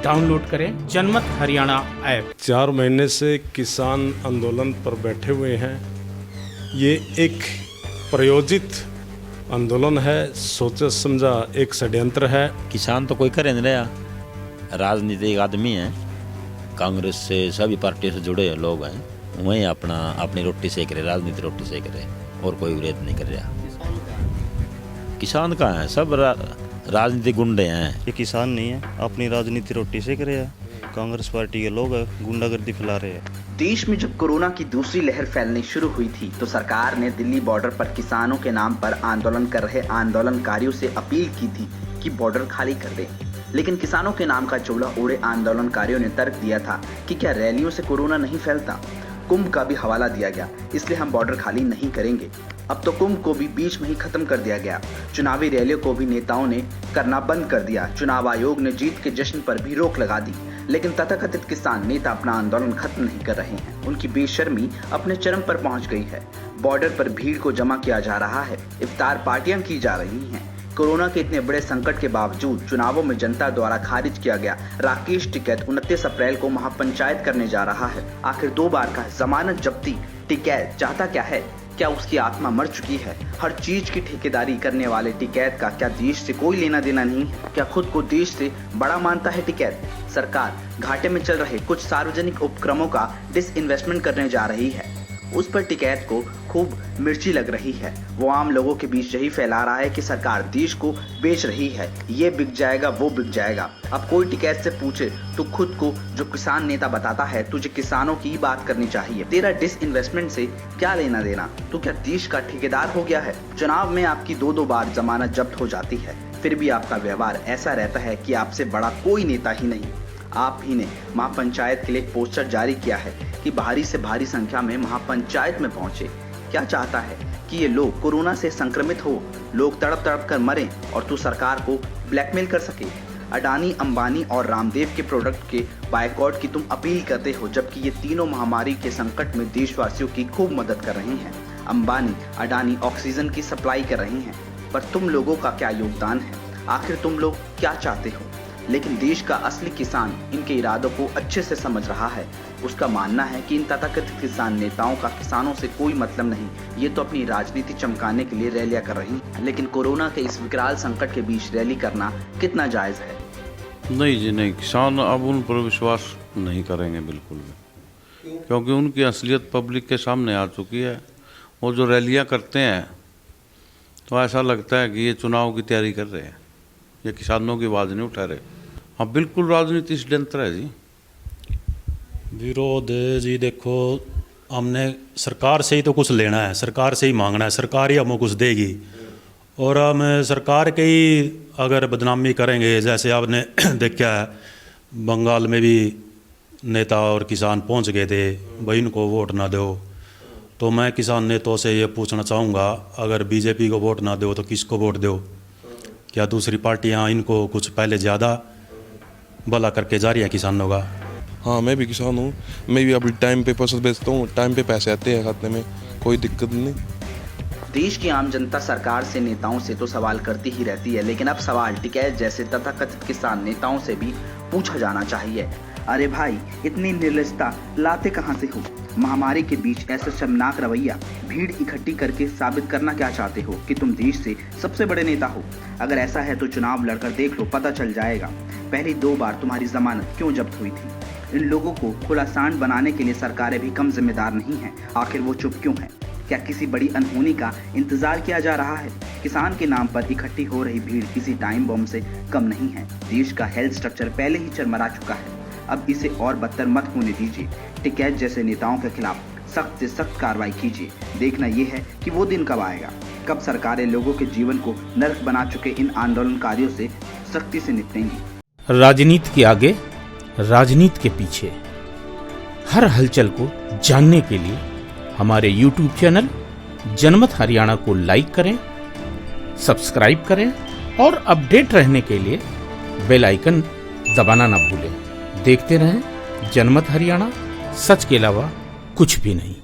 Download करें जनमत Haryana app. 4 महीने से किसान आंदोलन पर बैठे हुए हैं। ये एक प्रायोजित आंदोलन है, सोचा समझा एक षड्यंत्र है। किसान तो कोई करे नहीं रहा, राजनीतिक आदमी है, कांग्रेस से सभी पार्टियों से जुड़े लोग हैं, वही अपनी रोटी सेक रहे, राजनीति रोटी सेक रहे और कोई विरोध नहीं कर रहा। किसान कहाँ है, सब राजनीतिक गुंडे हैं। ये किसान नहीं है, अपनी राजनीति रोटी सेक रहे हैं, कांग्रेस पार्टी के लोग गुंडागर्दी फैला रहे हैं। देश में जब कोरोना की दूसरी लहर फैलनी शुरू हुई थी तो सरकार ने दिल्ली बॉर्डर पर किसानों के नाम पर आंदोलन कर रहे आंदोलनकारियों से अपील की थी कि बॉर्डर खाली कर दें। लेकिन किसानों के नाम का चोला ओढ़े आंदोलनकारियों ने तर्क दिया था कि क्या रैलियों से कोरोना नहीं फैलता। कुंभ का भी हवाला दिया गया, इसलिए हम बॉर्डर खाली नहीं करेंगे। अब तो कुंभ को भी बीच में ही खत्म कर दिया गया। चुनावी रैलियों को भी नेताओं ने करना बंद कर दिया। चुनाव आयोग ने जीत के जश्न पर भी रोक लगा दी। लेकिन तथाकथित किसान नेता अपना आंदोलन खत्म नहीं कर रहे हैं। उनकी बेशर्मी अपने चरम पर पहुंच गई है। बॉर्डर पर भीड़ को जमा किया जा रहा है, इफ्तार पार्टियां की जा रही हैं। कोरोना के इतने बड़े संकट के बावजूद चुनावों में जनता द्वारा खारिज किया गया राकेश टिकैत 29 अप्रैल को महापंचायत करने जा रहा है। आखिर 2 बार का जमानत जब्ती टिकैत चाहता क्या है? क्या उसकी आत्मा मर चुकी है? हर चीज की ठेकेदारी करने वाले टिकैत का क्या देश से कोई लेना देना नहीं है? क्या खुद को देश से बड़ा मानता है टिकैत? सरकार घाटे में चल रहे कुछ सार्वजनिक उपक्रमों का डिसइन्वेस्टमेंट करने जा रही है, उस पर टिकैत को खूब मिर्ची लग रही है। वो आम लोगों के बीच यही फैला रहा है कि सरकार देश को बेच रही है, ये बिक जाएगा, वो बिक जाएगा। अब कोई टिकैत से पूछे तो खुद को जो किसान नेता बताता है, तुझे किसानों की बात करनी चाहिए, तेरा डिसइन्वेस्टमेंट से क्या लेना देना, तू क्या देश का ठेकेदार हो गया है? चुनाव में आपकी 2 बार जमानत जब्त हो जाती है, फिर भी आपका व्यवहार ऐसा रहता है कि आपसे बड़ा कोई नेता ही नहीं। आप ही ने महापंचायत के लिए एक पोस्टर जारी किया है कि भारी से भारी संख्या में महापंचायत में पहुंचे। क्या चाहता है कि ये लोग कोरोना से संक्रमित हो, लोग तड़प तड़प कर मरें और तू सरकार को ब्लैकमेल कर सके। अडानी, अंबानी और रामदेव के प्रोडक्ट के बायकॉट की तुम अपील करते हो, जबकि ये तीनों महामारी के संकट में देशवासियों की खूब मदद कर रहे हैं। अंबानी, अडानी ऑक्सीजन की सप्लाई कर रहे हैं, पर तुम लोगों का क्या योगदान है? आखिर तुम लोग क्या चाहते हो? लेकिन देश का असली किसान इनके इरादों को अच्छे से समझ रहा है। उसका मानना है कि इन तथाकथित किसान नेताओं का किसानों से कोई मतलब नहीं, ये तो अपनी राजनीति चमकाने के लिए रैलियां कर रही हैं। लेकिन कोरोना के इस विकराल संकट के बीच रैली करना कितना जायज है? नहीं जी नहीं, किसान अब उन पर विश्वास नहीं करेंगे बिल्कुल भी, क्योंकि उनकी असलियत पब्लिक के सामने आ चुकी है। वो जो रैलियां करते हैं तो ऐसा लगता है कि ये चुनाव की तैयारी कर रहे हैं, ये किसानों की आवाज़ नहीं उठा रहे। हाँ, बिल्कुल राजनीति षड्यंत्र है जी। विरोध जी देखो, हमने सरकार से ही तो कुछ लेना है, सरकार से ही मांगना है, सरकार ही हमें कुछ देगी। और हम सरकार के ही अगर बदनामी करेंगे, जैसे आपने देखा है बंगाल में भी नेता और किसान पहुंच गए थे, भाई इनको वोट ना दो। तो मैं किसान नेताओं से ये पूछना चाहूँगा, अगर बीजेपी को वोट ना दो तो किसको वोट दो? क्या दूसरी पार्टियाँ इनको कुछ पहले ज़्यादा भला करके जा रही है किसानों का? हाँ, मैं भी किसान हूँ, मैं भी अभी टाइम पे फसल बेचता हूँ, टाइम पे पैसे आते हैं खाते में, कोई दिक्कत नहीं। देश की आम जनता सरकार से, नेताओं से तो सवाल करती ही रहती है, लेकिन अब सवाल टिकैत जैसे तथाकथित किसान नेताओं से भी पूछा जाना चाहिए। अरे भाई, इतनी निर्लजता लाते कहाँ से हो? महामारी के बीच ऐसा शर्मनाक रवैया, भीड़ इकट्ठी करके साबित करना क्या चाहते हो कि तुम देश से सबसे बड़े नेता हो? अगर ऐसा है तो चुनाव लड़कर देख लो, पता चल जाएगा। पहली 2 बार तुम्हारी जमानत क्यों जब्त हुई थी? इन लोगों को खुला सांड बनाने के लिए सरकारें भी कम जिम्मेदार नहीं हैं। आखिर वो चुप क्यों है? क्या किसी बड़ी अनहोनी का इंतजार किया जा रहा है? किसान के नाम पर इकट्ठी हो रही भीड़ किसी टाइम बम से कम नहीं है। देश का हेल्थ स्ट्रक्चर पहले ही चरमरा चुका है, अब इसे और बदतर मत होने दीजिए। टिकैत जैसे नेताओं के खिलाफ सख्त से सख्त कार्रवाई कीजिए। देखना यह है कि वो दिन कब आएगा, कब सरकारें लोगों के जीवन को नर्क बना चुके इन आंदोलनकारियों से सख्ती से निपटेंगी। राजनीति के आगे, राजनीति के पीछे, हर हलचल को जानने के लिए हमारे YouTube चैनल जनमत हरियाणा को लाइक करें, सब्सक्राइब करें और अपडेट रहने के लिए बेल आइकन दबाना ना भूलें। देखते रहें जनमत हरियाणा, सच के अलावा कुछ भी नहीं।